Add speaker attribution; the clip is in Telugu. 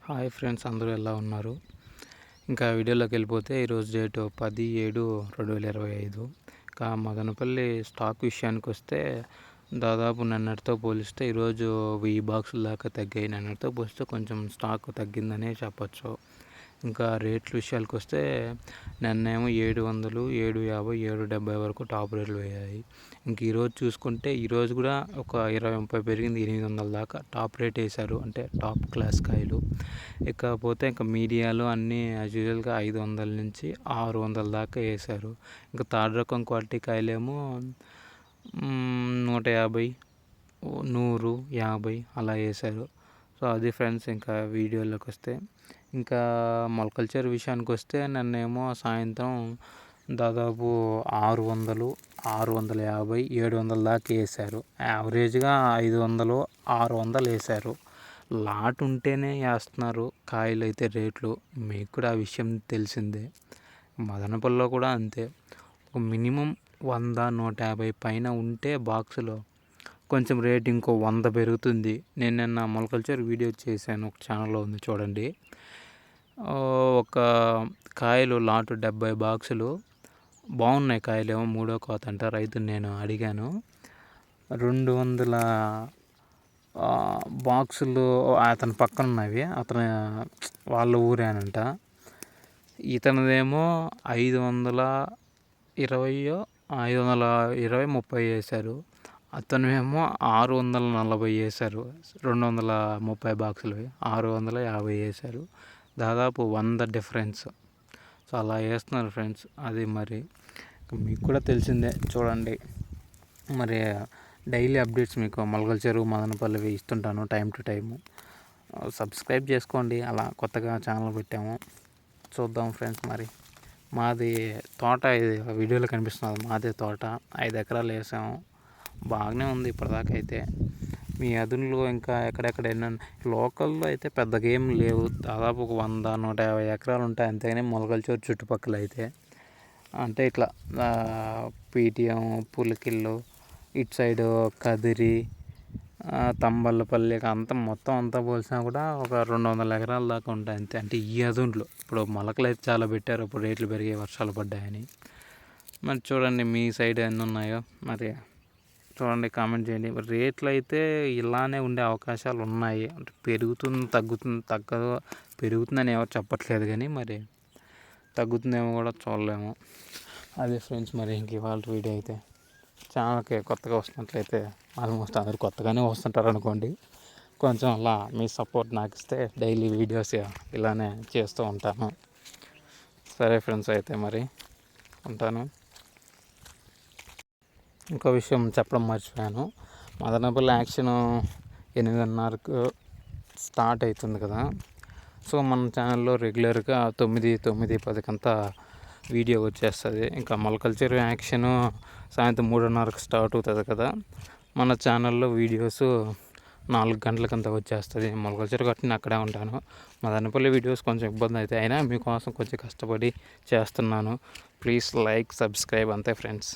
Speaker 1: హాయ్ ఫ్రెండ్స్, అందరూ ఎలా ఉన్నారు? ఇంకా వీడియోలోకి వెళ్ళిపోతే ఈరోజు డేటు 10/7/2025. ఇంకా మదనపల్లి స్టాక్ విషయానికి వస్తే దాదాపు నిన్నటితో పోలిస్తే ఈరోజు 1000 బాక్సుల దాకా తగ్గాయి. నిన్నటితో పోలిస్తే కొంచెం స్టాక్ తగ్గిందనే చెప్పచ్చు. ఇంకా రేట్ల విషయానికి వస్తే నిన్నేమో 700, 750, 770 వరకు టాప్ రేట్లు పోయాయి. ఇంక ఈరోజు చూసుకుంటే ఈరోజు కూడా ఒక 20-30 పెరిగింది. 800 దాకా టాప్ రేట్ వేశారు, అంటే టాప్ క్లాస్ కాయలు. ఇకపోతే ఇంకా మీడియాలో అన్నీ యాజ్ యూజువల్గా 500 నుంచి 600 దాకా వేశారు. ఇంకా థర్డ్ రకం క్వాలిటీ కాయలేమో 150, 100, 50 అలా వేశారు. సో అది ఫ్రెండ్స్. ఇంకా వీడియోలోకి వస్తే ఇంకా మొలకల్చర్ విషయానికి వస్తే నన్నేమో సాయంత్రం దాదాపు 600, 650, 700 దాకా వేశారు. యావరేజ్గా 500, 600 వేశారు. లాట్ ఉంటేనే వేస్తున్నారు కాయలు అయితే రేట్లు. మీకు కూడా ఆ విషయం తెలిసిందే. మదనపల్లిలో కూడా అంతే. మినిమం 100, 150 పైన ఉంటే బాక్సులో కొంచెం రేట్ ఇంకో 100 పెరుగుతుంది. నేను నిన్న మొలకల్చర్ వీడియో చేశాను, ఒక ఛానల్లో ఉంది చూడండి. ఒక కాయలు లాటు 70 బాక్సులు బాగున్నాయి. కాయలేమో మూడో కోత అంట. రైతుని నేను అడిగాను. 200 బాక్సులు అతని పక్కన ఉన్నవి, అతను వాళ్ళ ఊరేనంట. ఇతనిదేమో 520, 520-30 వేశారు. అతనేమో 640 వేశారు. 230 బాక్సులు 650 వేశారు. దాదాపు 100 డిఫరెన్స్. సో అలా వేస్తున్నారు ఫ్రెండ్స్. అది మరి మీకు కూడా తెలిసిందే చూడండి. మరి డైలీ అప్డేట్స్ మీకు మొలకల్చరు, మదనపల్లివి ఇస్తుంటాను టైం టు టైము. సబ్స్క్రైబ్ చేసుకోండి. అలా కొత్తగా ఛానల్ పెట్టాము. చూద్దాం ఫ్రెండ్స్. మరి మాది తోట, ఇది వీడియోలో కనిపిస్తున్నది మాదే తోట. 5 ఎకరాలు వేసాము. బాగానే ఉంది ఇప్పటిదాకా అయితే. మీ అదునులో ఇంకా ఎక్కడెక్కడ లోకల్లో అయితే పెద్దగా ఏం లేవు. దాదాపు ఒక 100, 150 ఎకరాలు ఉంటాయి అంతేగాని మొలకల్చూరు చుట్టుపక్కల అయితే. అంటే ఇట్లా పీటీఎం, పులికిల్లు, ఇటు సైడు కదిరి, తంబళ్ళపల్లి మొత్తం అంతా పోల్చినా కూడా ఒక 200 ఎకరాల దాకా ఉంటాయి అంతే. అంటే ఈ అదుంట్లో ఇప్పుడు మొలకలు అయితే చాలా పెట్టారు. ఇప్పుడు రేట్లు పెరిగే వర్షాలు పడ్డాయని. మరి చూడండి మీ సైడ్ ఎన్ని ఉన్నాయో మరి చూడండి, కామెంట్ చేయండి. రేట్లు అయితే ఇలానే ఉండే అవకాశాలు ఉన్నాయి. అంటే పెరుగుతుంది, తగ్గదు. పెరుగుతుందని ఎవరు చెప్పట్లేదు, కానీ మరి తగ్గుతుందేమో కూడా చూడలేము. అదే ఫ్రెండ్స్. మరి ఇంక ఇవాళ వీడియో అయితే ఛానల్కి కొత్తగా వస్తున్నట్లయితే ఆల్మోస్ట్ అందరు కొత్తగానే వస్తుంటారు అనుకోండి. కొంచెం అలా మీ సపోర్ట్ నాకు ఇస్తే డైలీ వీడియోస్ ఇలానే చేస్తూ ఉంటాను. సరే ఫ్రెండ్స్, అయితే మరి ఉంటాను. ఇంకో విషయం చెప్పడం మర్చిపోయాను. మదనపల్లి యాక్షన్ 8:30కు స్టార్ట్ అవుతుంది కదా. సో మన ఛానల్లో రెగ్యులర్గా 9-9:10 వీడియో వచ్చేస్తుంది. ఇంకా మొలకల్చర్ యాక్షన్ సాయంత్రం 3:30కు స్టార్ట్ అవుతుంది కదా. మన ఛానల్లో వీడియోస్ 4 గంటలకంతా వచ్చేస్తుంది. మొలకల్చర్ కట్టిన అక్కడే ఉంటాను. మదనపల్లి వీడియోస్ కొంచెం ఇబ్బంది అయితే, అయినా మీకోసం కొంచెం కష్టపడి చేస్తున్నాను. ప్లీజ్ లైక్, సబ్స్క్రైబ్ అంతే ఫ్రెండ్స్.